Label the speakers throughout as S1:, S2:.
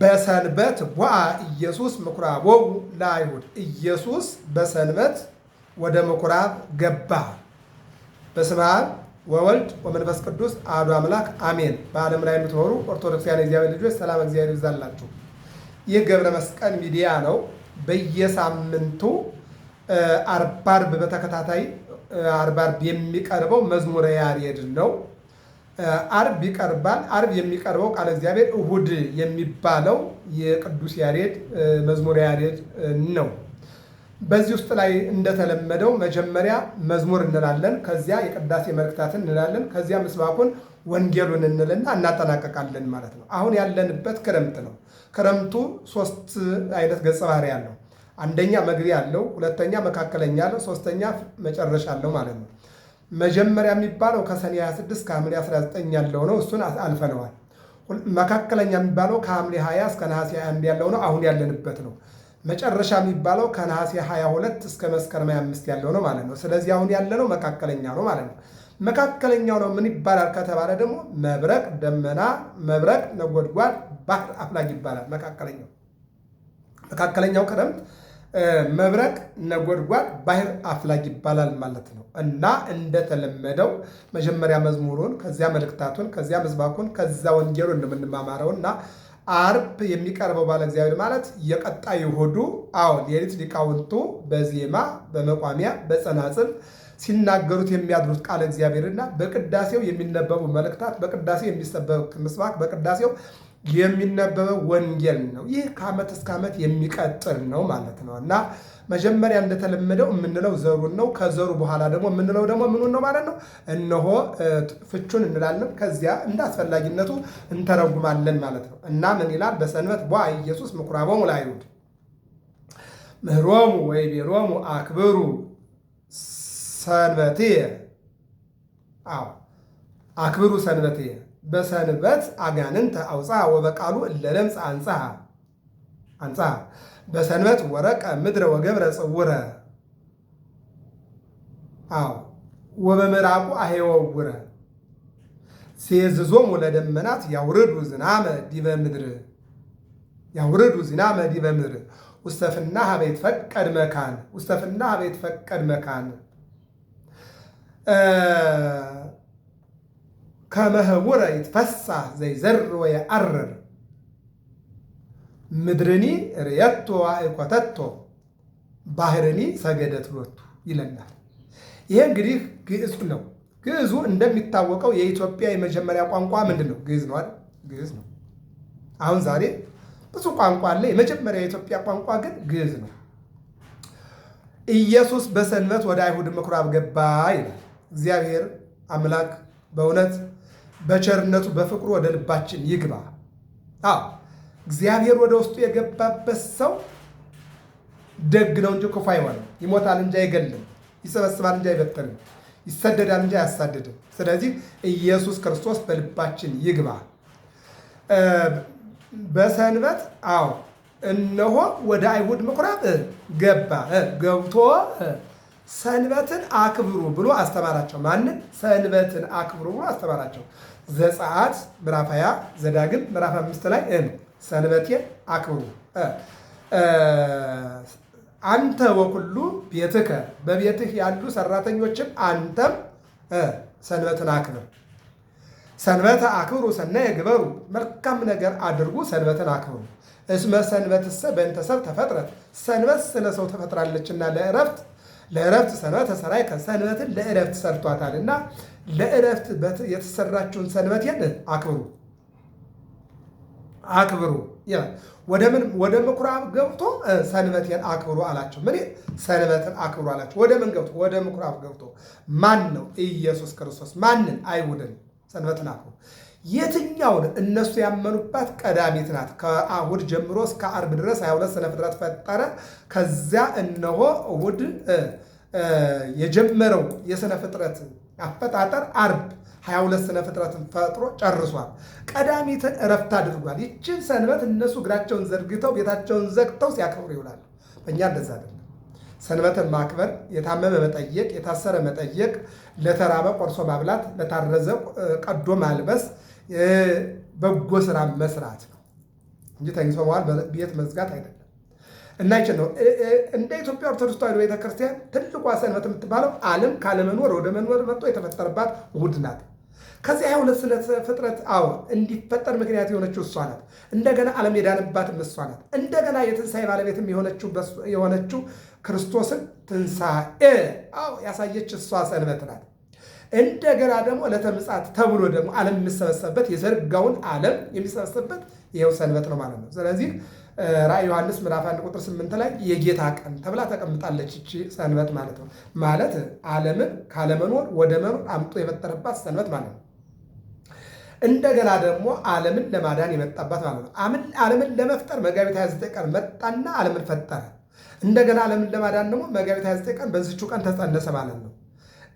S1: በሰንበት ቦአ ኢየሱስ ምኩራቦሙ ለአይሁድ። ኢየሱስ በሰንበት ወደ ምኩራብ ገባ። በስመ አብ ወወልድ ወመንፈስ ቅዱስ አሐዱ አምላክ አሜን። በዓለም ላይ የምትኖሩ ኦርቶዶክሳውያን የእግዚአብሔር ልጆች ሰላም እግዚአብሔር ይብዛላችሁ። ይህ ገብረ መስቀል ሚዲያ ነው። በየሳምንቱ ዓርብ ዓርብ በተከታታይ ዓርብ ዓርብ የሚቀርበው መዝሙረ ያሬድ ነው። ዓርብ ይቀርባል። ዓርብ የሚቀርበው ቃለ እግዚአብሔር፣ እሁድ የሚባለው የቅዱስ ያሬድ መዝሙረ ያሬድ ነው። በዚህ ውስጥ ላይ እንደተለመደው መጀመሪያ መዝሙር እንላለን፣ ከዚያ የቅዳሴ መልእክታትን እንላለን፣ ከዚያ ምስባኩን ወንጌሉን እንልና እናጠናቀቃለን ማለት ነው። አሁን ያለንበት ክረምት ነው። ክረምቱ ሶስት አይነት ገጸ ባህሪ ያለው፣ አንደኛ መግቢያ አለው፣ ሁለተኛ መካከለኛ አለው፣ ሶስተኛ መጨረሻ አለው ማለት ነው። መጀመሪያ የሚባለው ከሰኔ 26 ከሐምሌ 19 ያለው ነው። እሱን አልፈነዋል። መካከለኛ የሚባለው ከሐምሌ 20 እስከ ነሐሴ 21 ያለው ነው። አሁን ያለንበት ነው። መጨረሻ የሚባለው ከነሐሴ 22 እስከ መስከረም 25 ያለው ነው ማለት ነው። ስለዚህ አሁን ያለነው መካከለኛ ነው ማለት ነው። መካከለኛው ነው ምን ይባላል ከተባለ ደግሞ መብረቅ፣ ደመና፣ መብረቅ፣ ነጎድጓድ፣ ባህር አፍላግ ይባላል። መካከለኛው ክረምት መብረቅ፣ ነጎድጓድ፣ ባህር አፍላግ ይባላል ማለት ነው። እና እንደተለመደው መጀመሪያ መዝሙሩን፣ ከዚያ መልእክታቱን፣ ከዚያ ምስባኩን፣ ከዚያ ወንጌሉን እንደምንማማረው እና ዓርብ የሚቀርበው ባለ እግዚአብሔር ማለት የቀጣዩ እሑዱ ሌሊት ሊቃውንቱ በዜማ በመቋሚያ በጸናጽል ሲናገሩት የሚያድሩት ቃለ እግዚአብሔርና በቅዳሴው የሚነበቡ መልእክታት፣ በቅዳሴው የሚሰበክ ምስባክ፣ በቅዳሴው የሚነበበው ወንጌል ነው። ይህ ከዓመት እስከ ዓመት የሚቀጥል ነው ማለት ነው እና መጀመሪያ እንደተለመደው የምንለው ዘሩን ነው። ከዘሩ በኋላ ደግሞ የምንለው ደግሞ ምኑን ነው ማለት ነው። እነሆ ፍቹን እንላለን። ከዚያ እንደ አስፈላጊነቱ እንተረጉማለን ማለት ነው እና ምን ይላል? በሰንበት ቦአ ኢየሱስ ምኩራቦሙ ለአይሁድ ምህሮሙ ወይቤሎሙ አክብሩ ሰንበትየ። አክብሩ ሰንበትየ። በሰንበት አጋንንተ አውፅአ ወበቃሉ እለ ለምጽ አንጽሐ በሰንበት ወረቀ ምድረ ወገብረ ጽውረ ወበምዕራቁ አሄወውረ ሲየዝዞሙ ለደመናት ያውርዱ ዝናመ ዲበ ምድር ውስተ ፍናሃ በይትፈቀድ መካን ከመ ህቡረ ይትፈሳህ ዘይዘር ወየዐርር ምድርኒ ርየቶ ዋእኮተቶ ባህርኒ ሰገደት ሎቱ ይለናል። ይሄ እንግዲህ ግዕዙ ነው። ግዕዙ እንደሚታወቀው የኢትዮጵያ የመጀመሪያ ቋንቋ ምንድን ነው? ግዕዝ ነው አይደል? ግዕዝ ነው። አሁን ዛሬ ብዙ ቋንቋ አለ። የመጀመሪያ የኢትዮጵያ ቋንቋ ግን ግዕዝ ነው። ኢየሱስ በሰንበት ወደ አይሁድ ምኩራብ ገባ ይላል። እግዚአብሔር አምላክ በእውነት በቸርነቱ በፍቅሩ ወደ ልባችን ይግባ። እግዚአብሔር ወደ ውስጡ የገባበት ሰው ደግ ነው እንጂ ክፉ አይሆንም። ይሞታል እንጂ አይገልም፣ ይሰበስባል እንጂ አይበትንም፣ ይሰደዳል እንጂ አያሳድድም። ስለዚህ ኢየሱስ ክርስቶስ በልባችን ይግባ። በሰንበት እነሆ ወደ አይሁድ ምኩራብ ገባ። ገብቶ ሰንበትን አክብሩ ብሎ አስተማራቸው። ማንን? ሰንበትን አክብሩ ብሎ አስተማራቸው። ዘጸአት ምዕራፍ 20 ዘዳግም ምዕራፍ 5 ላይ ሰንበቴን አክብሩ አንተ ወኩሉ ቤትከ፣ በቤትህ ያሉ ሰራተኞችም አንተም ሰንበትን አክብር። ሰንበተ አክብሩ ሰናየ ግበሩ፣ መልካም ነገር አድርጉ፣ ሰንበትን አክብሩ። እስመ ሰንበትሰ በእንተ ሰብእ ተፈጥረት፣ ሰንበት ስለ ሰው ተፈጥራለችና ለእረፍት ሰንበተ ሰራይከ፣ ሰንበትን ለእረፍት ሰርቷታልና ለእረፍት የተሰራችውን ሰንበቴን አክብሩ ይላል። ወደ ምኩራብ ገብቶ ሰንበቴን አክብሩ አላቸው። ምን ሰንበትን አክብሩ አላቸው? ወደ ምን ገብቶ? ወደ ምኩራብ ገብቶ። ማን ነው? ኢየሱስ ክርስቶስ። ማንን? አይሁድን። ሰንበትን አክብሩ። የትኛውን? እነሱ ያመኑባት ቀዳሚት ናት። ከእሑድ ጀምሮ እስከ ዓርብ ድረስ 22 ስነ ፍጥረት ፈጠረ። ከዚያ እነሆ እሑድ የጀመረው የስነ ፍጥረት አፈጣጠር ዓርብ 22 ስነ ፍጥረትን ፈጥሮ ጨርሷል። ቀዳሚትን እረፍት አድርጓል። ይችን ሰንበት እነሱ እግራቸውን ዘርግተው ቤታቸውን ዘግተው ሲያከብሩ ይውላሉ። በእኛ እንደዛ አይደለም። ሰንበትን ማክበር የታመመ መጠየቅ፣ የታሰረ መጠየቅ፣ ለተራበ ቆርሶ ማብላት፣ ለታረዘ ቀዶ ማልበስ፣ በጎ ስራ መስራት ነው። እንጂ ተኝቶ መዋል ቤት መዝጋት አይደለም። እና ይችን ነው እንደ ኢትዮጵያ ኦርቶዶክስ ተዋሕዶ ቤተክርስቲያን ትልቋ ሰንበት የምትባለው ዓለም ካለመኖር ወደ መኖር መጥቶ የተፈጠረባት እሑድ ናት። ከዚህ 22 ስነ ፍጥረት እንዲፈጠር ምክንያት የሆነችው እሷ ናት። እንደገና ዓለም የዳነባትም እሷ ናት። እንደገና የትንሣኤ ባለቤትም የሆነችው ክርስቶስን ትንሣኤ ያሳየች እሷ ሰንበት ናት። እንደገና ደግሞ ዕለተ ምጽአት ተብሎ ደግሞ ዓለም የሚሰበሰብበት የዘርጋውን ዓለም የሚሰበሰብበት ይኸው ሰንበት ነው ማለት ነው። ስለዚህ ራዕይ ዮሐንስ ምዕራፍ 1 ቁጥር 8 ላይ የጌታ ቀን ተብላ ተቀምጣለች እቺ ሰንበት ማለት ነው። ማለት ዓለምን ካለመኖር ወደ መኖር አምጦ የፈጠረባት ሰንበት ማለት ነው። እንደገና ደግሞ ዓለምን ለማዳን የመጣባት ማለት ነው። ዓለምን ለመፍጠር መጋቢት 29 ቀን መጣና ዓለምን ፈጠረ። እንደገና ዓለምን ለማዳን ደግሞ መጋቢት 29 ቀን በዚቹ ቀን ተጸነሰ ማለት ነው።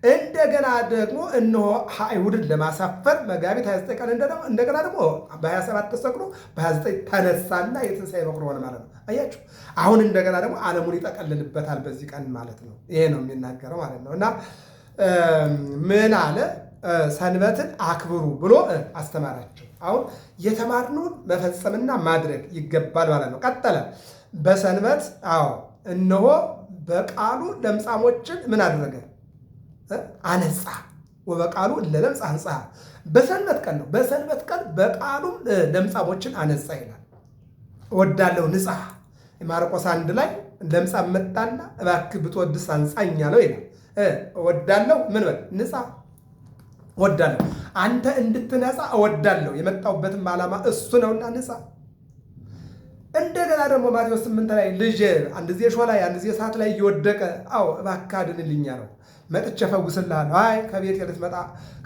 S1: እንደገና ደግሞ እነሆ አይሁድን ለማሳፈር መጋቢት 29 ቀን እንደገና ደግሞ በ27 ተሰቅሎ በ29 ተነሳና የትንሣኤ በኩር ሆነ ማለት ነው። አያችሁ፣ አሁን እንደገና ደግሞ ዓለሙን ይጠቀልልበታል በዚህ ቀን ማለት ነው። ይሄ ነው የሚናገረው ማለት ነው። እና ምን አለ? ሰንበትን አክብሩ ብሎ አስተማራቸው። አሁን የተማርነውን መፈጸምና ማድረግ ይገባል ማለት ነው። ቀጠለ። በሰንበት እነሆ በቃሉ ለምጻሞችን ምን አደረገ? አነጻ። ወበቃሉ ለለምጽ አንጻ። በሰንበት ቀን ነው። በሰንበት ቀን በቃሉም ለምጻሞችን አነጻ ይላል። እወዳለሁ ንጻ። የማርቆስ 1 ላይ ለምጻም መጣና እባክህ ብትወድስ አንጻኝ አለው ይላል። እወዳለሁ ምን በል ንጻ። እወዳለሁ አንተ እንድትነጻ እወዳለሁ። የመጣሁበትም ዓላማ እሱ ነውና ንጻ። እንደገና ደግሞ ማቴዎስ 8 ላይ ልጅ አንድ ጊዜ ሾህ ላይ አንድ ጊዜ እሳት ላይ እየወደቀ እባክህ አድንልኝ አለው። መጥቼ እፈውስልሃለሁ። አይ ከቤት ልትመጣ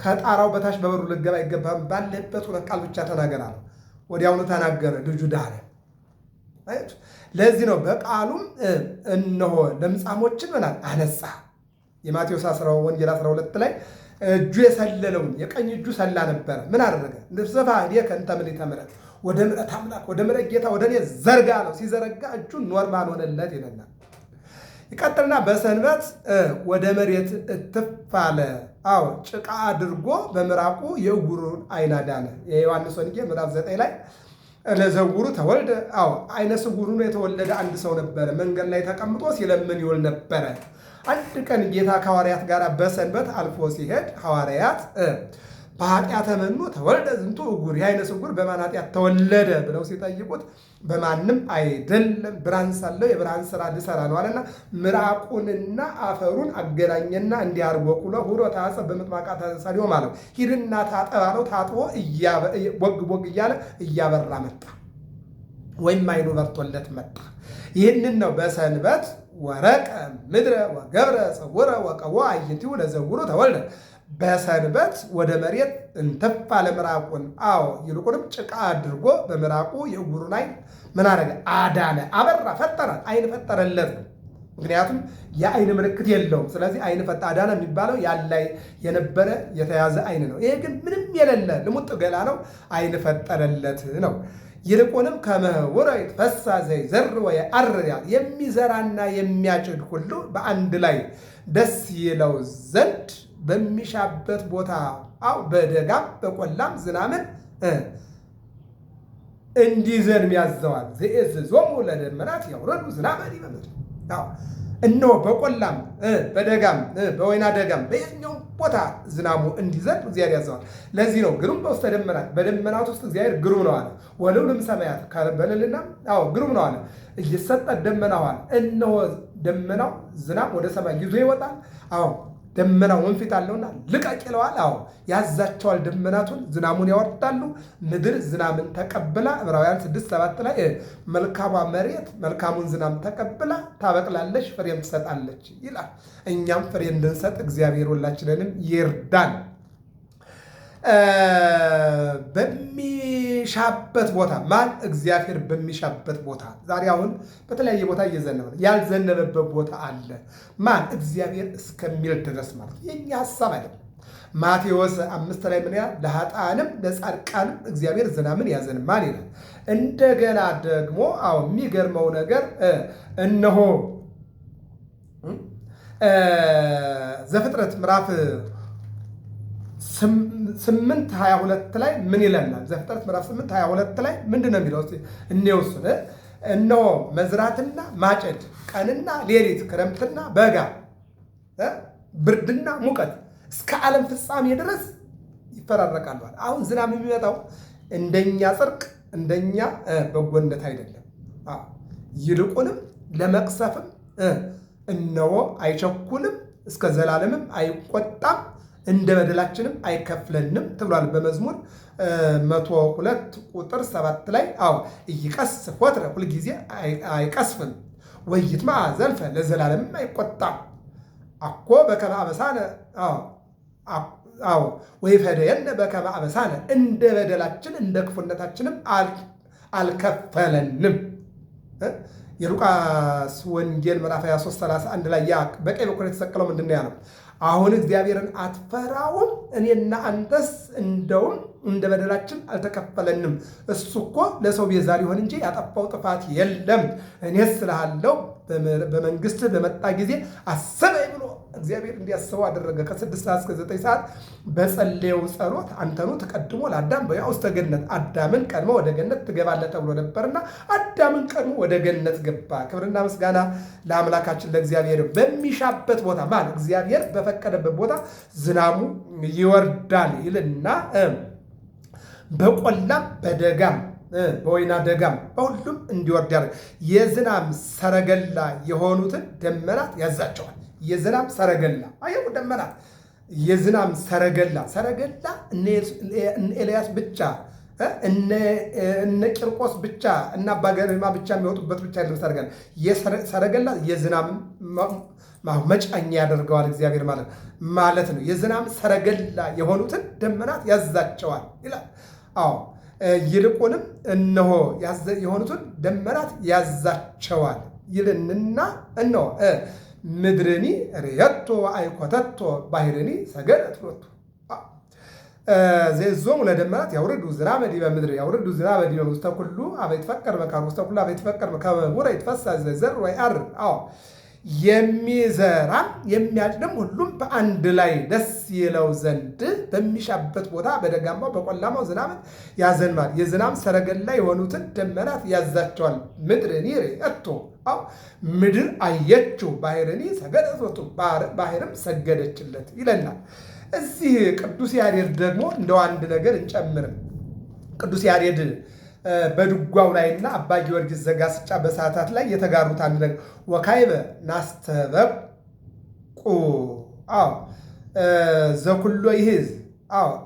S1: ከጣራው በታች በበሩ ልትገባ አይገባም፣ ባለበት ሁለት ቃል ብቻ ተናገር አለው። ወዲያውኑ ተናገረ፣ ልጁ ዳነ። ለዚህ ነው በቃሉም እነሆ ለምጻሞችን ምናል አነጻ። የማቴዎስ ወንጌል 12 ላይ እጁ የሰለለውን የቀኝ እጁ ሰላ ነበረ። ምን አደረገ? ንፍሰፋ ከእንተ ምልዕተ ምሕረት፣ ወደ ምሕረት አምላክ ወደ ምሕረት ጌታ ወደ እኔ ዘርጋ ነው። ሲዘረጋ እጁን ኖርማል ሆነለት ይለናል። ይቀጥልና በሰንበት ወደ መሬት እትፍ አለ። ጭቃ አድርጎ በምራቁ የዕውሩን ዓይን አዳነ። የዮሐንስ ወንጌል ምዕራፍ 9 ላይ ለዘውሩ ተወልደ። ዓይነ ስውር ሆኖ የተወለደ አንድ ሰው ነበረ። መንገድ ላይ ተቀምጦ ሲለምን ይውል ነበረ። አንድ ቀን ጌታ ከሐዋርያት ጋር በሰንበት አልፎ ሲሄድ ሐዋርያት በኃጢአተ መኑ ተወልደ ዝንቱ ዕውር፣ የዓይነ ስውር በማን ኃጢአት ተወለደ ብለው ሲጠይቁት በማንም አይደለም ብርሃን ሳለው የብርሃን ስራ ልሰራ ነው አለና ምራቁንና አፈሩን አገናኘና እንዲህ አድርጎ ቁሎ ሁሮ ታጸብ በምጥማቃት ሳሊዮ ማለት ሂድና ታጠብ አለው። ታጥቦ ቦግ እያለ እያበራ መጣ፣ ወይም ዓይኑ በርቶለት መጣ። ይህንን ነው በሰንበት ወረቀ ምድረ ወገብረ ጽውረ ወቀዋ አዕይንቲሁ ለዘውሩ ተወልደ። በሰንበት ወደ መሬት እንተፍ አለ ምራቁን። ይልቁንም ጭቃ አድርጎ በምራቁ የዕውሩን ዓይን ምን አደረገ? አዳነ፣ አበራ፣ ፈጠረ። ዓይን ፈጠረለት። ምክንያቱም የዓይን ምልክት የለውም። ስለዚህ ዓይን አዳነ የሚባለው ያላይ የነበረ የተያዘ ዓይን ነው። ይሄ ግን ምንም የሌለ ልሙጥ ገላ ነው። ዓይን ፈጠረለት ነው። ይልቁንም ከመህውረ ይትፈሳ ዘይዘር ወየዐርር፣ የሚዘራና የሚያጭድ ሁሉ በአንድ ላይ ደስ ይለው ዘንድ በሚሻበት ቦታ በደጋም በቆላም ዝናምን እንዲዘንም ያዘዋል። ዘእዝዞሙ ለደመናት ያውረዱ ዝናመ ዲበ ምድር። እነሆ በቆላም በደጋም በወይና ደጋም በየትኛውም ቦታ ዝናሙ እንዲዘንብ እግዚአብሔር ያዘዋል። ለዚህ ነው ግሩም በውስተ ደመናት፣ በደመናት ውስጥ እግዚአብሔር ግሩም ነው አለ። ወልዑልም ሰማያት በልልና ግሩም ነው አለ። እየሰጠ ደመናው አለ። እነሆ ደመናው ዝናብ ወደ ሰማይ ይዞ ይወጣል። ደመናው ወንፊት አለውና ልቀቅ ይለዋል። ያዛቸዋል። ደመናቱን ዝናሙን ያወርዳሉ። ምድር ዝናምን ተቀብላ ዕብራውያን 6:7 ላይ መልካሟ መሬት መልካሙን ዝናም ተቀብላ ታበቅላለች፣ ፍሬም ትሰጣለች ይላል። እኛም ፍሬ እንድንሰጥ እግዚአብሔር ሁላችንንም ይርዳን። በሚሻበት ቦታ ማን? እግዚአብሔር በሚሻበት ቦታ። ዛሬ አሁን በተለያየ ቦታ እየዘነበ ነው። ያልዘነበበት ቦታ አለ። ማን? እግዚአብሔር እስከሚል ድረስ ማለት ነው። የኛ ሀሳብ አይደለም። ማቴዎስ 5 ላይ ምን ያህል ለኃጥአንም ለጻድቃንም እግዚአብሔር ዝናምን ያዘንማል ይላል። እንደገና ደግሞ የሚገርመው ነገር እነሆ ዘፍጥረት ምዕራፍ 8:22 ላይ ምን ይለናል? ዘፍጥረት ምዕራፍ 8:22 ላይ ምንድን ነው የሚለው? እንወስን። እነሆ መዝራትና ማጨድ፣ ቀንና ሌሊት፣ ክረምትና በጋ፣ ብርድና ሙቀት እስከ ዓለም ፍጻሜ ድረስ ይፈራረቃሉ። አሁን ዝናብ የሚመጣው እንደኛ ጽድቅ እንደኛ በጎነት አይደለም። ይልቁንም ለመቅሰፍም እነሆ አይቸኩልም፣ እስከ ዘላለምም አይቆጣም፣ እንደ በደላችንም አይከፍለንም ተብሏል በመዝሙር 102 ቁጥር 7 ላይ። ኢይቀስፍ ወትረ፣ ሁልጊዜ አይቀስፍም፣ ወይትመዓ ዘልፈ፣ ለዘላለምም አይቆጣም። አኮ በከመ አበሳነ ወይፈደየነ በከመ አበሳነ፣ እንደ በደላችን እንደ ክፉነታችንም አልከፈለንም። የሉቃስ ወንጌል ምዕራፍ 23:31 ላይ ያ በቀኝ በኩል የተሰቀለው ምንድን ነው ያለው? አሁን እግዚአብሔርን አትፈራውም? እኔና አንተስ እንደውም እንደ በደላችን አልተከፈለንም። እሱ እኮ ለሰው ቤዛ ሊሆን እንጂ ያጠፋው ጥፋት የለም። እኔስ እልሃለሁ በመንግስት በመጣ ጊዜ አስበኝ ብሎ እግዚአብሔር እንዲያስበው አደረገ። ከ6 ሰዓት እስከ 9 ሰዓት በጸለየው ጸሎት አንተኑ ተቀድሞ ለአዳም በውስተ ገነት፣ አዳምን ቀድሞ ወደ ገነት ትገባለህ ተብሎ ነበርና አዳምን ቀድሞ ወደ ገነት ገባ። ክብርና ምስጋና ለአምላካችን ለእግዚአብሔር። በሚሻበት ቦታ ማለት እግዚአብሔር በፈቀደበት ቦታ ዝናሙ ይወርዳል ይልና በቆላም በደጋም በወይና ደጋም በሁሉም እንዲወርድ ያደርግ። የዝናብ ሰረገላ የሆኑትን ደመናት ያዛቸዋል። የዝናብ ሰረገላ አየሁ፣ ደመናት የዝናብ ሰረገላ እነ ኤልያስ ብቻ እነ ቂርቆስ ብቻ እና አባ ገሪማ ብቻ የሚወጡበት ብቻ አይደለም። ሰረገላ የዝናብ መጫኛ ያደርገዋል እግዚአብሔር ማለት ነው። የዝናብ ሰረገላ የሆኑትን ደመናት ያዛቸዋል ይላል። ይልቁንም እነሆ የሆኑትን ደመናት ያዛቸዋል ይልንና እነሆ ምድርኒ ርየቶ አይኮተቶ ባሕርኒ ሰገደት ሎቱ ዘዞሙ ለደመናት ያውርዱ ዝናበ ዲበ ምድር ያውርዱ ዝናበ ዲበ ውስተ ኩሉ አበ ይትፈቀር መካኑ ውስተ ኩሉ አበ ይትፈቀር ከመቡረ ይትፈሳ ዘዘር ወይዐር። የሚዘራም የሚያጭድም ሁሉም በአንድ ላይ ደስ ይለው ዘንድ በሚሻበት ቦታ በደጋማው በቆላማው ዝናብ ያዘንባል። የዝናብ ሰረገላ የሆኑትን ደመናት ያዛቸዋል። ምድርኒ ርየቶ ምድር አየችው፣ ባሕርኒ ሰገደት ሎቱ ባሕርም ሰገደችለት ይለናል። እዚህ ቅዱስ ያሬድ ደግሞ እንደው አንድ ነገር እንጨምርም። ቅዱስ ያሬድ በድጓው ላይና አባ ጊዮርጊስ ዘጋስጫ በሰዓታት ላይ የተጋሩት አንድ ነገር ወካይበ ናስተበቁ ዘኩሎ ይህዝ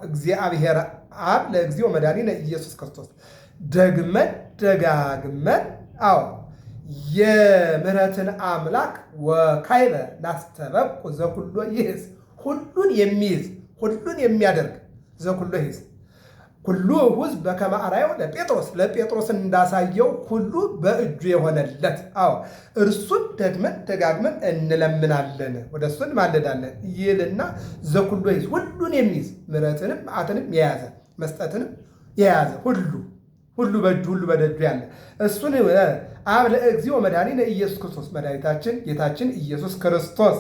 S1: እግዚአብሔር አብ ለእግዚኦ መድኃኒነ ኢየሱስ ክርስቶስ። ደግመን ደጋግመን የምሕረትን አምላክ ወካይበ ናስተበቁ ዘኩሎ ይህዝ፣ ሁሉን የሚይዝ ሁሉን የሚያደርግ ዘኩሎ ይህዝ ሁሉ ሕዝብ በከመ አርአዮ ለጴጥሮስ እንዳሳየው ሁሉ በእጁ የሆነለት እርሱን ደግመን ደጋግመን እንለምናለን፣ ወደ እሱ እንማልዳለን ይልና ዘኩሎ ይዝ፣ ሁሉን የሚይዝ ምሕረትንም መዓትንም የያዘ መስጠትንም የያዘ ሁሉ በእጁ ሁሉ በደጁ ያለ እሱን አብ ለእግዚኦ መድኃኒነ ኢየሱስ ክርስቶስ፣ መድኃኒታችን ጌታችን ኢየሱስ ክርስቶስ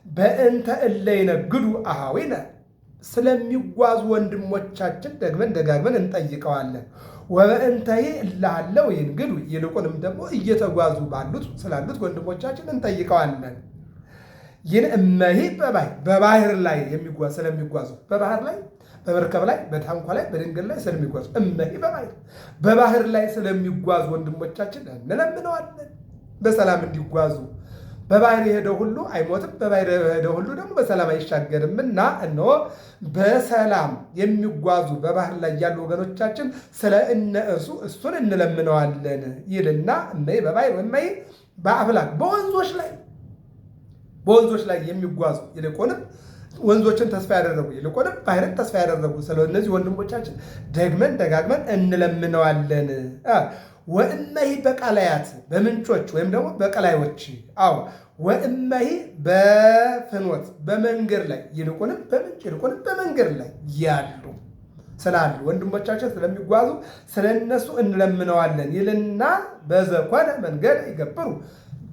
S1: በእንተ እለ ይነግዱ አኀዊነ፣ ስለሚጓዙ ወንድሞቻችን ደግመን ደጋግመን እንጠይቀዋለን። ወበእንተሂ እላሃለው ይንግዱ፣ ይልቁንም ደግሞ እየተጓዙ ስላሉት ወንድሞቻችን እንጠይቀዋለን። ይህን እመሂ በባህር ላይ ስለሚጓዙ በባህር ላይ በመርከብ ላይ በታንኳ ላይ በድንገት ላይ ስለሚጓዙ እመሂ በባህር ላይ ስለሚጓዙ ወንድሞቻችን እንለምነዋለን በሰላም እንዲጓዙ። በባህር የሄደው ሁሉ አይሞትም፣ በባህር የሄደው ሁሉ ደግሞ በሰላም አይሻገርም እና እነሆ በሰላም የሚጓዙ በባህር ላይ ያሉ ወገኖቻችን ስለ እነርሱ እሱን እንለምነዋለን ይልና እመይ በባህር ወመይ በአፍላክ በወንዞች ላይ የሚጓዙ ይልቁንም ወንዞችን ተስፋ ያደረጉ ይልቁንም ባህርን ተስፋ ያደረጉ ስለ እነዚህ ወንድሞቻችን ደግመን ደጋግመን እንለምነዋለን። ወእመሂ በቀላያት በምንጮች ወይም ደግሞ በቀላዮች ወእመሂ በፍኖት በመንገድ ላይ ይልቁንም በምንጭ ይልቁንም በመንገድ ላይ ያሉ ስላሉ ወንድሞቻችን ስለሚጓዙ ስለነሱ እንለምነዋለን ይልና በዘኮነ መንገድ ይገብሩ፣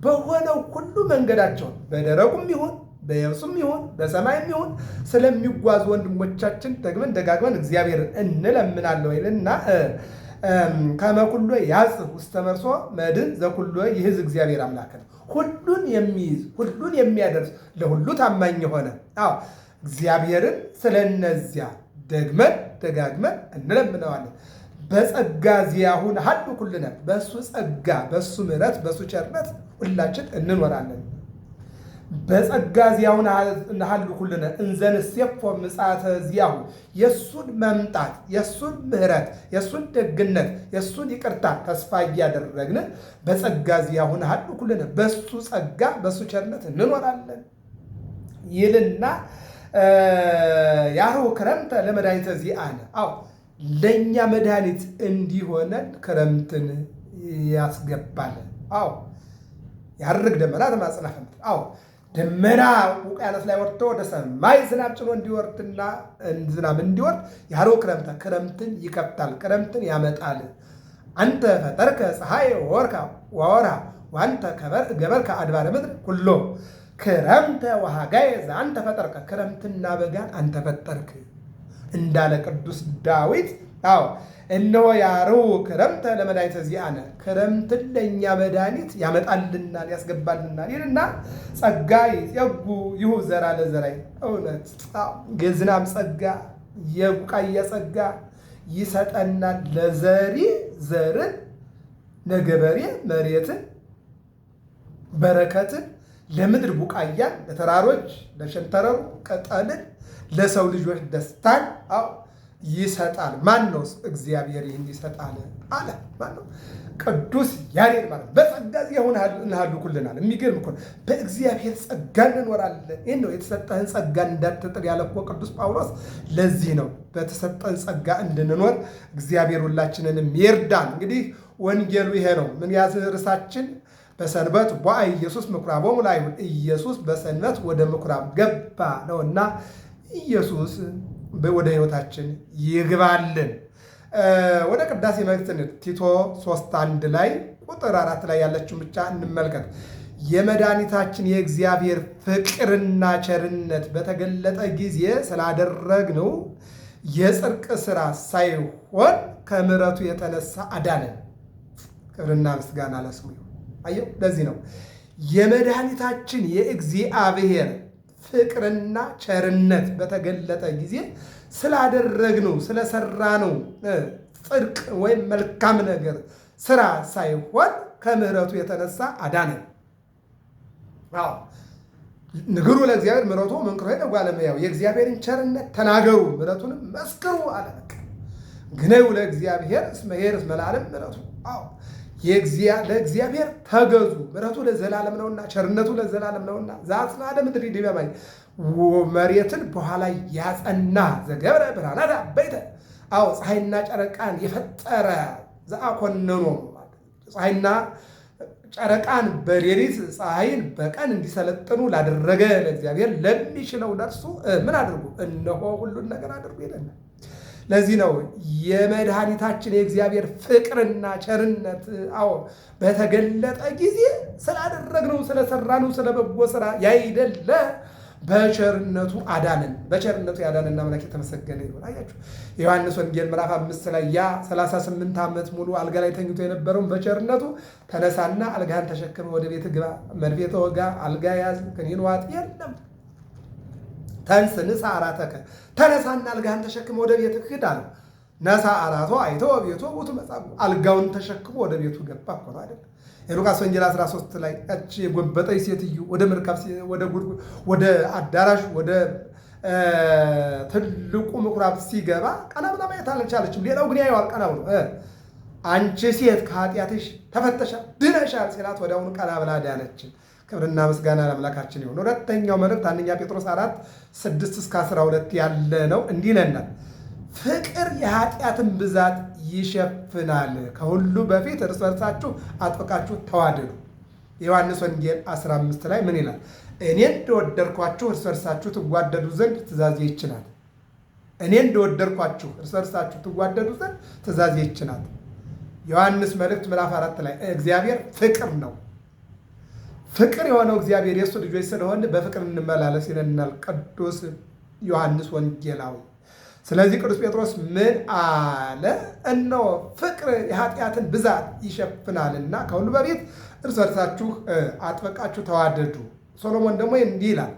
S1: በሆነው ሁሉ መንገዳቸውን በደረቁም ይሁን በየብሱም ይሁን በሰማይም ይሁን ስለሚጓዙ ወንድሞቻችን ደግመን ደጋግመን እግዚአብሔርን እንለምናለን ይልና ከመኩሎ ያጽፍ ውስተ መርሶ መድን ዘኩሎ ይህዝ እግዚአብሔር አምላክ ነው። ሁሉን የሚይዝ ሁሉን የሚያደርስ ለሁሉ ታማኝ የሆነ እግዚአብሔርን ስለነዚያ ደግመን ደጋግመን እንለምነዋለን። በጸጋ ዚያሁን ሀዱ ኩልነ በሱ ጸጋ በሱ ምሕረት በሱ ቸርነት ሁላችን እንኖራለን። በጸጋ ዚያሁን ሀዱ ኩልነ እንዘንሴፎ ምጽአተ ዚያሁ የሱን መምጣት የሱን ምሕረት የሱን ደግነት የሱን ይቅርታ ተስፋ እያደረግን በጸጋ ዚያሁን ሀዱ ኩልነ በሱ ጸጋ በሱ ቸርነት እንኖራለን ይልና ያሁ ክረምተ ለመድኃኒተ ዚአነ ለእኛ መድኃኒት እንዲሆነን ክረምትን ያስገባል። ያርግ ደመና ተማጽናፈ ደመና ውቅያኖስ ላይ ወርዶ ወደ ሰማይ ዝናብ ጭኖ እንዲወርድና ዝናብ እንዲወርድ ያለው ክረምትን ይከፍታል፣ ክረምትን ያመጣል። አንተ ፈጠርከ ፀሐይ ወወርሃ ወአንተ ገበርከ አድባረ ምድር ኩሎ ክረምተ ወሐጋየ ዘአንተ ፈጠርከ ክረምትና በጋን አንተ ፈጠርክ እንዳለ ቅዱስ ዳዊት እነሆ ያርው ክረምተ ለመድኃኒተ ዚአነ ክረምትን ለእኛ መድኃኒት ያመጣልናል ያስገባልናል ይልና ጸጋ ይጼጉ ይሁ ዘራ ለዘራይ እውነት የዝናብ ጸጋ የቡቃያ ጸጋ ይሰጠናል። ለዘሪ ዘርን ለገበሬ መሬትን በረከትን ለምድር ቡቃያን ለተራሮች ለሸንተረሩ ቅጠልን ለሰው ልጆች ደስታን ይሰጣል። ማን ነው? እግዚአብሔር ይህን ይሰጣል አለ። ማን ነው? ቅዱስ ያሬድ ማለት በጸጋ ዚአሁን ሀዱ ኩልናል። የሚገርም እኮ በእግዚአብሔር ጸጋ እንኖራለን። ይህን ነው የተሰጠህን ጸጋ እንዳትጥል ያለ እኮ ቅዱስ ጳውሎስ። ለዚህ ነው በተሰጠን ጸጋ እንድንኖር እግዚአብሔር ሁላችንንም ይርዳን። እንግዲህ ወንጌሉ ይሄ ነው። ምን ያዝ ርዕሳችን በሰንበት ቦአ ኢየሱስ ምኵራቦሙ ለአይሁድ ኢየሱስ በሰንበት ወደ ምኵራብ ገባ ነውና ኢየሱስ ወደ ሕይወታችን ይግባልን። ወደ ቅዳሴ መልእክት ቲቶ 3:1 ላይ ቁጥር 4 ላይ ያለችውን ብቻ እንመልከት። የመድኃኒታችን የእግዚአብሔር ፍቅርና ቸርነት በተገለጠ ጊዜ ስላደረግነው የጽድቅ ሥራ ሳይሆን ከምሕረቱ የተነሳ አዳነን። ክብርና ምስጋና ለስሙ ይሁን። አየው፣ ለዚህ ነው የመድኃኒታችን የእግዚአብሔር ፍቅርና ቸርነት በተገለጠ ጊዜ ስላደረግነው ስለሰራነው ጽድቅ ወይም መልካም ነገር ስራ ሳይሆን ከምሕረቱ የተነሳ አዳነን። ንግሩ ለእግዚአብሔር ምሕረቱ መንክሮ ለጓለ እመሕያው የእግዚአብሔርን ቸርነት ተናገሩ ምሕረቱንም መስክሩ አለ። ግነዩ ለእግዚአብሔር እስመ ኄር እስመ ለዓለም ምሕረቱ ለእግዚአብሔር ተገዙ ምሕረቱ ለዘላለም ነውና ቸርነቱ ለዘላለም ነውና። ዘአጽንዐ ምድሪ ዲበ ማይ መሬትን በኋላ ያጸና ዘገብረ ብርሃናት አበይተ ፀሐይና ጨረቃን የፈጠረ ዘአኮነኖ ፀሐይና ጨረቃን በሌሊት ፀሐይን በቀን እንዲሰለጥኑ ላደረገ ለእግዚአብሔር ለሚችለው ለእርሱ ምን አድርጉ? እነሆ ሁሉን ነገር አድርጉ ይለናል። ለዚህ ነው የመድኃኒታችን የእግዚአብሔር ፍቅርና ቸርነት በተገለጠ ጊዜ ስላደረግነው ስለሰራነው ስለበጎ ስራ ያይደለ በቸርነቱ አዳነን። በቸርነቱ ያዳነን አምላክ የተመሰገነ ይሁን። አያችሁ የዮሐንስ ወንጌል ምዕራፍ 5 ላይ ያ 38 ዓመት ሙሉ አልጋ ላይ ተኝቶ የነበረውን በቸርነቱ ተነሳና አልጋህን ተሸክመ ወደ ቤት ግባ፣ መርፌ ተወጋ፣ አልጋ ያዝ፣ ክኒን ዋጥ የለም ተንስ ንሳ አራተከ ተነሳና አልጋህን ተሸክሞ ወደ ቤት ሂድ አለ። ነሳ አራቶ አይቶ ቤቱ ውቱ መጻጉ አልጋውን ተሸክሞ ወደ ቤቱ ገባ እኮ ነው አይደል? የሉቃስ ወንጌል 13 ላይ እቺ የጎበጠች ሴትዮ ወደ መርከብ ወደ አዳራሽ ወደ ትልቁ ምኩራብ ሲገባ ቀና ብላ ማየት አልቻለችም። ሌላው ግን ያየዋል ቀና ብሎ አንቺ ሴት ከኃጢአትሽ ተፈተሻል ድነሻል ሲላት ወዲያውኑ ቀና ብላ ዳነች። ክብርና ምስጋና ለአምላካችን ይሁን። ሁለተኛው መልእክት አንደኛ ጴጥሮስ 4:6-12 ያለ ነው። እንዲህ ይለናል፣ ፍቅር የኃጢአትን ብዛት ይሸፍናል። ከሁሉ በፊት እርስ በርሳችሁ አጥብቃችሁ ተዋደዱ። የዮሐንስ ወንጌል 15 ላይ ምን ይላል? እኔ እንደወደድኳችሁ እርስ በርሳችሁ ትዋደዱ ዘንድ ትእዛዜ ይህች ናት። እኔ እንደወደድኳችሁ እርስ በርሳችሁ ትዋደዱ ዘንድ ትእዛዜ ይህች ናት። ዮሐንስ መልእክት ምዕራፍ 4 ላይ እግዚአብሔር ፍቅር ነው። ፍቅር የሆነው እግዚአብሔር የእሱ ልጆች ስለሆን በፍቅር እንመላለስ ይለናል ቅዱስ ዮሐንስ ወንጌላዊ። ስለዚህ ቅዱስ ጴጥሮስ ምን አለ? እነሆ ፍቅር የኃጢአትን ብዛት ይሸፍናልና ከሁሉ በፊት እርስ በርሳችሁ አጥብቃችሁ ተዋደዱ። ሶሎሞን ደግሞ እንዲህ ይላል፣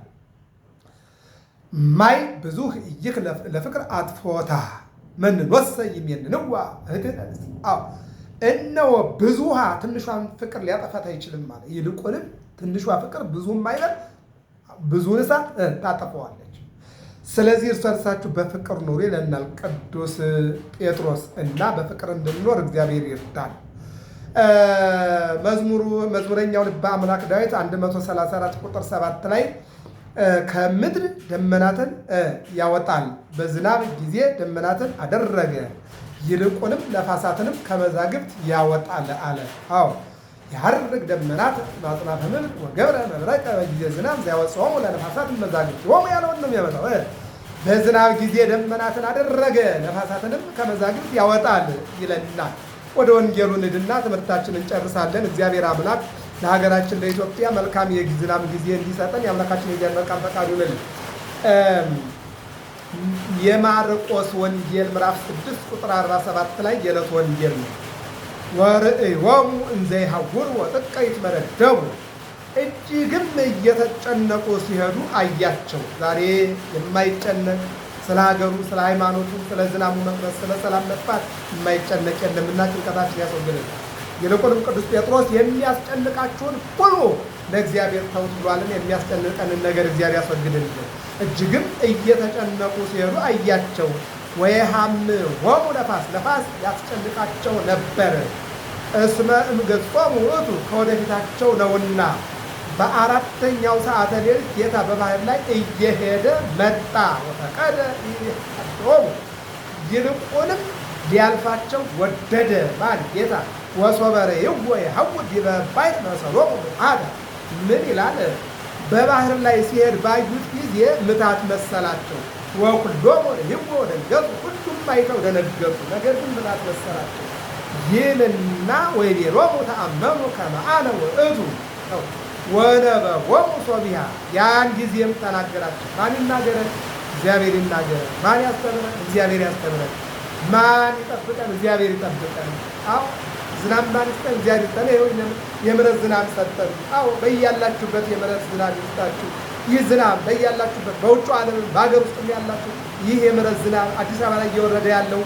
S1: ማይ ብዙህ ይክለፍ ለፍቅር አጥፎታ መንወሰ ይሜንንዋ እህትነ። እነሆ ብዙ ውሃ ትንሿን ፍቅር ሊያጠፋት አይችልም ማለት። ይልቁንም ትንሿ ፍቅር ብዙም አይበል ብዙውን እሳት ታጠፈዋለች። ስለዚህ እርስ በርሳችሁ በፍቅር ኑሩ ይለናል ቅዱስ ጴጥሮስ እና በፍቅር እንድንኖር እግዚአብሔር ይርዳል። መዝሙረኛው ልበ አምላክ ዳዊት 134 ቁጥር 7 ላይ ከምድር ደመናትን ያወጣል፣ በዝናብ ጊዜ ደመናትን አደረገ፣ ይልቁንም ነፋሳትንም ከመዛግብት ያወጣል አለ። አዎ ያርግ ደመናት ማጽናፈ ምድር ወገብረ መብረቀ በጊዜ ዝናብ ዘያወጽኦሙ ለነፋሳት መዛግብት ሆሙ ያለውን ነው የሚያመጣው። በዝናብ ጊዜ ደመናትን አደረገ ነፋሳትንም ከመዛግብት ያወጣል ይለናል። ወደ ወንጌሉ ንድና ትምህርታችንን እንጨርሳለን። እግዚአብሔር አምላክ ለሀገራችን ለኢትዮጵያ መልካም የዝናብ ጊዜ እንዲሰጠን የአምላካችን የእግዚአብሔር መልካም ፈቃዱ ይሁንልን። የማርቆስ ወንጌል ምዕራፍ 6 ቁጥር 47 ላይ የዕለት ወንጌል ነው። ወርእዮሙ እንዘ ይሐውሩ ወጥቀ ይትመነደቡ፣ እጅግም እየተጨነቁ ሲሄዱ አያቸው። ዛሬ የማይጨነቅ ስለ ሀገሩ፣ ስለ ሃይማኖቱ፣ ስለ ዝናቡ መቅረት፣ ስለ ሰላም መጥፋት የማይጨነቅ የለምና ጭንቀታችን ያስወግድልን። ይልቁንም ቅዱስ ጴጥሮስ የሚያስጨንቃችሁን ሁሉ ለእግዚአብሔር ተውት ብሏልን። የሚያስጨንቀንን ነገር እግዚአብሔር ያስወግድልን። እጅግም እየተጨነቁ ሲሄዱ አያቸው። ወየሐምሆሙ ነፋስ፣ ነፋስ ያስጨንቃቸው ነበር። እስመ እምገጾሙ ውእቱ፣ ከወደፊታቸው ነውና። በአራተኛው ሰዓተ ሌሊት ጌታ በባህር ላይ እየሄደ መጣ። ወፈቀደ ይሐድሮሙ፣ ይልቁንም ሊያልፋቸው ወደደ። ማን? ጌታ። ወሶበረ ይሐውር ዲበ ባሕር መሰሎሙ ምትሐተ። ምን ይላል? በባህር ላይ ሲሄድ ባዩት ጊዜ ምታት መሰላቸው። ወኩሎሙ ርሂቦ ደንገጹ፣ ሁሉም አይተው ደነገጡ፣ ነገር ግን ምታት መሰላቸው ይልና ወይቤሎሙ ተአመኑ ከመ አነ ውእቱ ወነበቦሙ ሶቢሃ። ያን ጊዜም ተናገራቸው። ማን ይናገረን? እግዚአብሔር ይናገረን። ማን ያስተምረን? እግዚአብሔር ያስተምረን። ማን ይጠብቀን? እግዚአብሔር ይጠብቀን። አዎ ዝናብ ማን ይስጠን? እግዚአብሔር ይስጠን። ይኸው የምሕረት ዝናብ ሰጠን። አዎ በያላችሁበት የምሕረት ዝናብ ይስጣችሁ። ይህ ዝናብ በያላችሁበት በውጭ ዓለምም በሀገር ውስጥም ያላችሁ ይህ የምሕረት ዝናብ አዲስ አበባ ላይ እየወረደ ያለው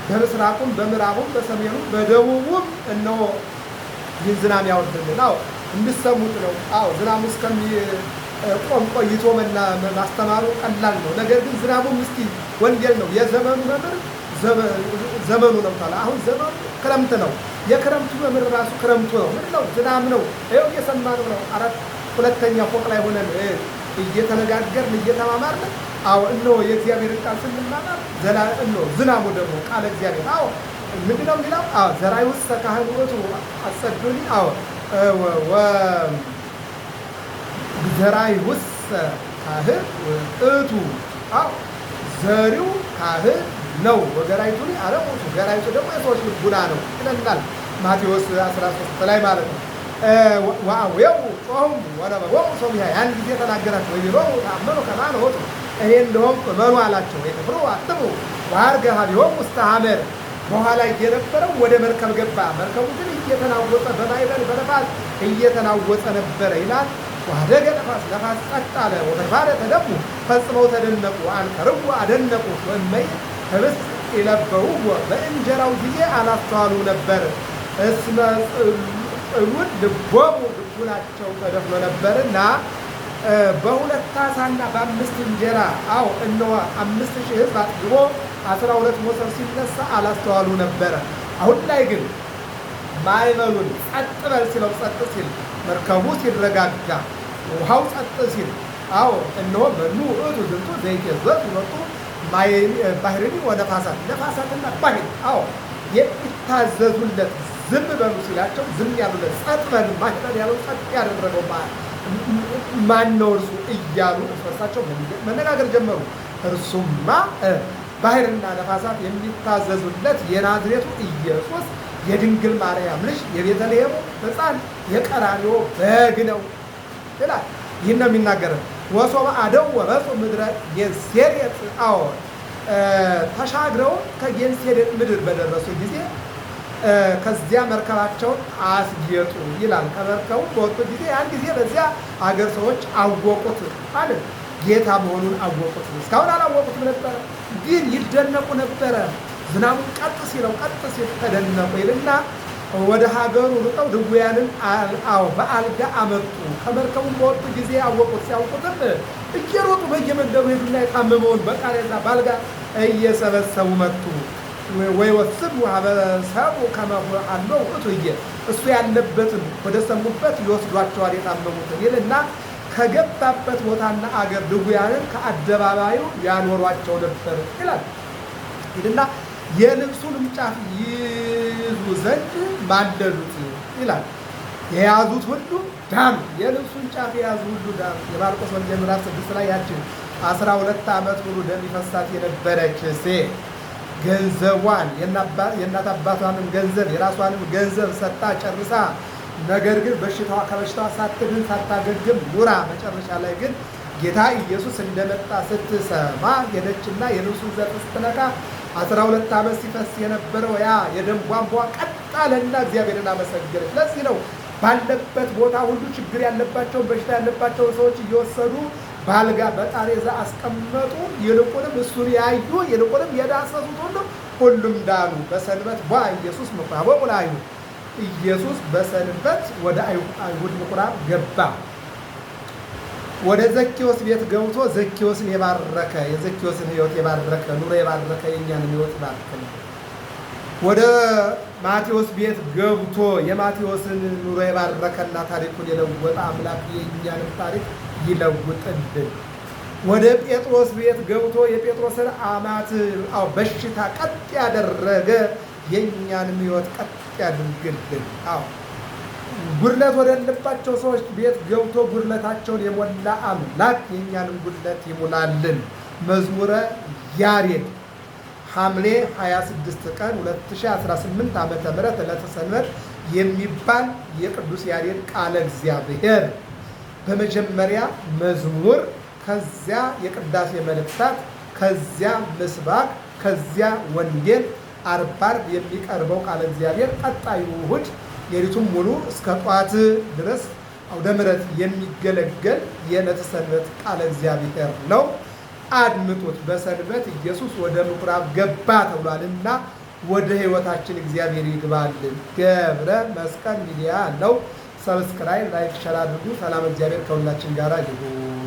S1: በምስራቁም በምዕራቡም በሰሜኑም በደቡቡም እነሆ ይህ ዝናብ ያወርድልን። አዎ እንድሰሙት ነው። አዎ ዝናቡ እስከሚቆም ቆይቶ ማስተማሩ ቀላል ነው። ነገር ግን ዝናቡም እስኪ ወንጌል ነው። የዘመኑ መምህር ዘመኑ ነው ታላ። አሁን ዘመኑ ክረምት ነው። የክረምቱ መምህር ራሱ ክረምቱ ነው። ምን ነው? ዝናብ ነው። ይኸው እየሰማነው ነው። ሁለተኛ ፎቅ ላይ ሆነን እየተነጋገርን እየተማማርን አዎ እነሆ የእግዚአብሔርን ቃል ስንማማር እነሆ ዝናቡ ደግሞ ቃለ እግዚአብሔር አዎ ምንድን ነው የሚለው? አዎ ዘራይውሰ ካህን ውእቱ አጸዱኒ። አዎ ዘራይውሰ ካህን ውእቱ። አዎ ዘሪው ካህን ነው። ወገራይቱኒ አለሞቱ፣ ገራይቱ ደግሞ የሰዎች ልቡና ነው ይለናል ማቴዎስ 13 ላይ ማለት ነው። ወአዌው ጾሙ ወነበቦሙ ሶቢሃ። ያን ጊዜ ተናገራቸው። ወይቤሎሙ ተአመኑ ከመ አነ ውእቱ፣ እኔ እንደሆንኩ እመኑ አላቸው። ወይክፍሩ አትሙ ወዐርገ ኀቤሆሙ ውስተ ሐመር። በኋላ እየነበረው ወደ መርከብ ገባ። መርከቡ ግን እየተናወጠ በማዕበል በነፋስ እየተናወጠ ነበረ ይላል። ወኀደገ ነፋስ፣ ነፋስ ጸጥ አለ። ወተድፋደ ተደሙ፣ ፈጽመው ተደነቁ። አንከርዎ አደነቁ። ወእመይ ህብስት ኢለብብዎ፣ በእንጀራው ጊዜ አላስተዋሉ ነበር። እስመ ጽሉል ልቦሙ፣ ልቡናቸው ተደፍኖ ነበርና። በሁለት ዓሣና በ5 እንጀራ አዎ እነሆ 5000 ሕዝብ አጥግቦ 12 መሶብ ሲነሳ አላስተዋሉ ነበረ። አሁን ላይ ግን ማዕበሉን ጸጥ በል ሲለው ጸጥ ሲል፣ መርከቡ ሲረጋጋ፣ ውሃው ጸጥ ሲል አዎ እነሆ መኑ ውእቱ ዝንቱ ዘይትዔዘዙ ይወጡ ባሕርኒ ወነፋሳት፣ ነፋሳትና ባሕር አዎ የሚታዘዙለት ዝም በሉ ሲላቸው ዝም ያሉለት፣ ጸጥ በል ማዕበል ያለው ጸጥ ያደረገው ማን ነው እርሱ እያሉ እርስ በርሳቸው መነጋገር ጀመሩ። እርሱማ ባሕርና ነፋሳት የሚታዘዙለት የናዝሬቱ ኢየሱስ የድንግል ማርያም ልጅ የቤተልሔሙ ሕፃን የቀራንዮ በግ ነው ይላል። ይህን ነው የሚናገረው። ወሶበ አደው ወበጹ ምድረ ጌንሴሬጥ ተሻግረው ከጌንሴሬጥ ምድር በደረሱ ጊዜ ከዚያ መርከባቸውን አስጌጡ ይላል። ከመርከቡ በወጡ ጊዜ ያን ጊዜ በዚያ አገር ሰዎች አወቁት ማለት ጌታ መሆኑን አወቁት። እስካሁን አላወቁትም ነበረ፣ ግን ይደነቁ ነበረ። ዝናቡን ቀጥ ሲለው ቀጥ ሲል ተደነቁ ይልና ወደ ሀገሩ ርቀው ድውያንን በአልጋ አመጡ። ከመርከቡ በወጡ ጊዜ አወቁት። ሲያውቁትም እየሮጡ በየመንደሩ ሄዱና የታመመውን በቃሬዛ በአልጋ እየሰበሰቡ መጡ። ወይ ወስዱ ሀበሰቡ ከመአለው እቱየ እሱ ያለበትን ወደ ሰሙበት ይወስዷቸዋል የታመሙትን ይልና ከገባበት ቦታና አገር ድውያንን ከአደባባዩ ያኖሯቸው ነበር ይላል። ይልና የልብሱንም ጫፍ ይይዙ ዘንድ ማለዱት ይላል። የያዙት ሁሉ ዳኑ። የልብሱን ጫፍ የያዙ ሁሉ ዳኑ። የማርቆስ ወንጌል ምዕራፍ 6 ላይ ያችን 12 ዓመት ሙሉ ደም ይፈሳት የነበረች ሴት ገንዘቧን የእናት አባቷንም ገንዘብ የራሷንም ገንዘብ ሰጣ ጨርሳ፣ ነገር ግን ከበሽታዋ ሳትድን ሳታገግም ኑራ መጨረሻ ላይ ግን ጌታ ኢየሱስ እንደመጣ ስትሰማ ሄደችና የልብሱን ዘርፍ ስትነካ 12 ዓመት ሲፈስ የነበረው ያ የደም ቧንቧ ቀጥ አለና እግዚአብሔርን አመሰገነች። ለዚህ ነው ባለበት ቦታ ሁሉ ችግር ያለባቸውን በሽታ ያለባቸውን ሰዎች እየወሰዱ በአልጋ በቃሬዛ አስቀመጡ። ይልቁንም እሱን ያዩ ይልቁንም የዳሰሱት ሁሉም ዳኑ። በሰንበት ኢየሱስ ምኩራብ ወለአይሁድ ኢየሱስ በሰንበት ወደ አይሁድ ምኩራብ ገባ። ወደ ዘኬዎስ ቤት ገብቶ ዘኬዎስን የባረከ የዘኬዎስን ሕይወት የባረከ ኑሮ የባረከ የእኛንም ሕይወት ባረከ። ወደ ማቴዎስ ቤት ገብቶ የማቴዎስን ኑሮ የባረከና ታሪኩን የለወጠ አምላክ የእኛንም ታሪክ ይለውጥልን። ወደ ጴጥሮስ ቤት ገብቶ የጴጥሮስን አማት በሽታ ቀጥ ያደረገ የእኛንም ሕይወት ቀጥ ያድርግልን። ጉድለት ወደሌለባቸው ሰዎች ቤት ገብቶ ጉድለታቸውን የሞላ አምላክ የእኛንም ጉድለት ይሙላልን። መዝሙረ ያሬድ ሐምሌ 26 ቀን 2018 ዓ.ም ዕለተ ሰንበት የሚባል የቅዱስ ያሬድ ቃለ እግዚአብሔር በመጀመሪያ መዝሙር፣ ከዚያ የቅዳሴ መልእክታት፣ ከዚያ ምስባክ፣ ከዚያ ወንጌል ዓርብ ዓርብ የሚቀርበው ቃለ እግዚአብሔር ቀጣዩ እሑድ ሌሊቱን ሙሉ እስከ ጠዋት ድረስ አውደ ምሕረት የሚገለገል የዕለተ ሰንበት ቃለ እግዚአብሔር ነው። አድምጡት። በሰንበት ኢየሱስ ወደ ምኩራብ ገባ ተብሏልና ወደ ሕይወታችን እግዚአብሔር ይግባልን። ገብረ መስቀል ሚዲያ ነው። ሰብስክራይብ፣ ላይክ፣ ሸር አድርጉ። ሰላም እግዚአብሔር ከሁላችን ጋር ይሁን።